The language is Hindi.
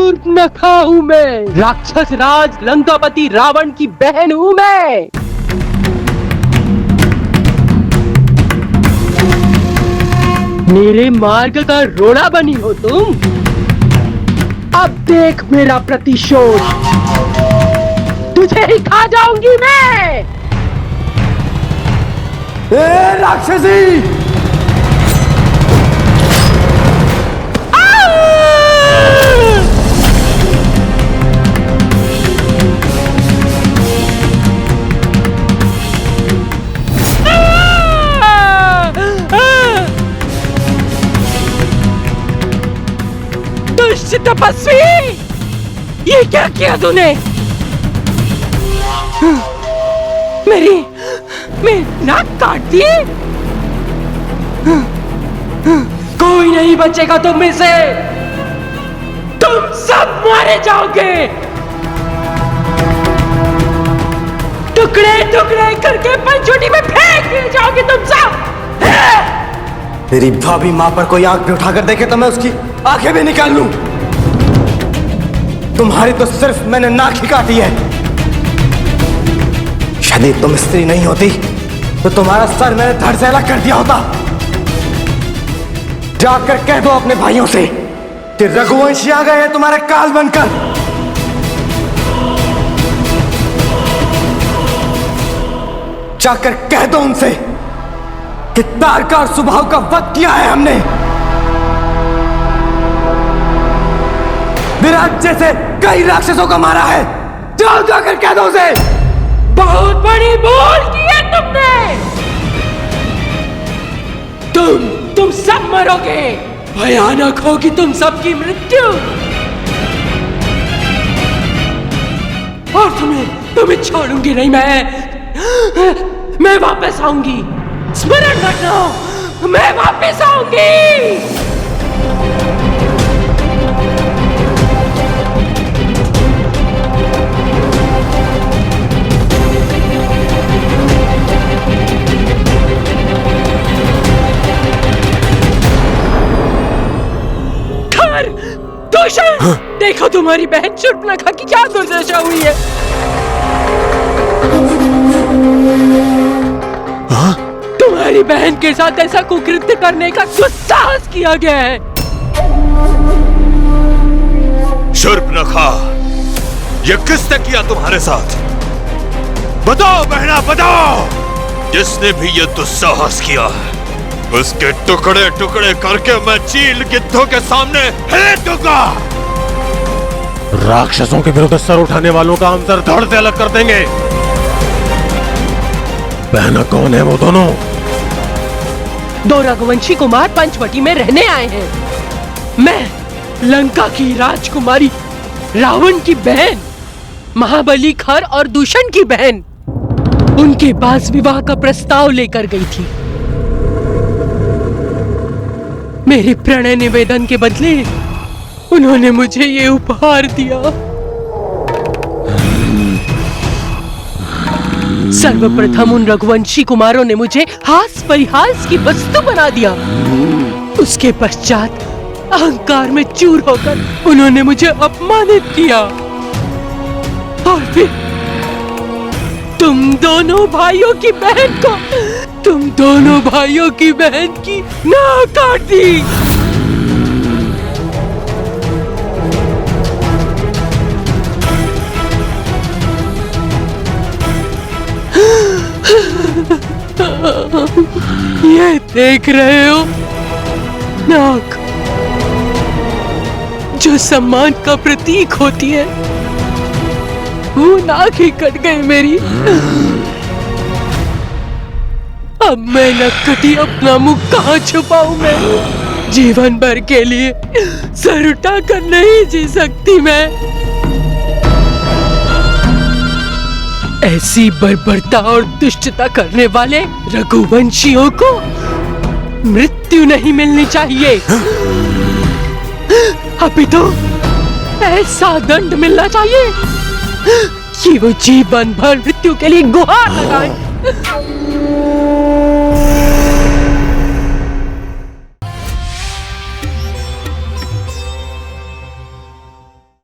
शूर्पणखा हूँ मैं, राक्षस राज लंकापति रावण की बहन हूँ मैं। मेरे मार्ग का रोड़ा बनी हो तुम। अब देख मेरा प्रतिशोध, तुझे ही खा जाऊंगी मैं। ए राक्षसी! दुष्ट तपस्वी, ये क्या किया तूने? मेरी नाक काट दी। कोई नहीं बचेगा तुम में से, तुम सब मारे जाओगे। टुकड़े टुकड़े करके पंचवटी में फेंक दिए जाओगे तुम सब। तेरी भाभी माँ पर कोई आंख भी उठाकर देखे तो मैं उसकी आंखें भी निकाल लूं। तुम्हारी तो सिर्फ मैंने नाक ही काटी है। यदि तुम स्त्री नहीं होती तो तुम्हारा सर मैंने धड़ से अलग कर दिया होता। जाकर कह दो अपने भाइयों से कि रघुवंशी आ गए हैं तुम्हारे काल बनकर। जाकर कह दो उनसे कि तारका और सुभाव का वध किया है हमने। विराट जैसे कई राक्षसों को मारा है। जाओ जाकर कह दो उसे। बहुत बड़ी भूल की है तुमने। तुम सब मरोगे। भयानक होगी तुम सबकी मृत्यु। और तुम्हें छोड़ूंगी नहीं मैं वापस आऊंगी। स्मरण रखना, मैं वापस आऊंगी। दूषण, देखो तुम्हारी बहन शूर्पणखा की क्या दुर्दशा हुई है। तुम्हारी बहन के साथ ऐसा कुकृत्य करने का दुस्साहस किया गया है। शूर्पणखा, ये किसने किया तुम्हारे साथ? बताओ बहना, बताओ। जिसने भी ये दुस्साहस किया है उसके टुकड़े टुकड़े करके मैं चील गिद्धों के सामने फेंक दूंगा। राक्षसों के विरुद्ध सर उठाने वालों का हम सर धड़ से अलग कर देंगे। बहना कौन है वो दोनों? दो रघुवंशी कुमार पंचवटी में रहने आए हैं। मैं लंका की राजकुमारी रावण की बहन, महाबली खर और दूषण की बहन उनके पास विवाह का प्रस्ताव लेकर गई थी। मेरे प्रणय निवेदन के बदले उन्होंने मुझे ये उपहार दिया। सर्वप्रथम उन रघुवंशी कुमारों ने मुझे हास परिहास की वस्तु बना दिया। उसके पश्चात अहंकार में चूर होकर उन्होंने मुझे अपमानित किया। और फिर तुम दोनों भाइयों की बहन की नाक काट दी। ये देख रहे हो नाक, जो सम्मान का प्रतीक होती है, वो नाक ही कट गई मेरी। अब मैं नक्कटी अपना मुख कहाँ छुपाऊं मैं? जीवन भर के लिए सर उठाकर नहीं जी सकती मैं। ऐसी बर्बरता और दुष्टता करने वाले रघुवंशियों को मृत्यु नहीं मिलनी चाहिए, अपितु ऐसा दंड मिलना चाहिए कि वो जीवन भर मृत्यु के लिए गुहार लगाए।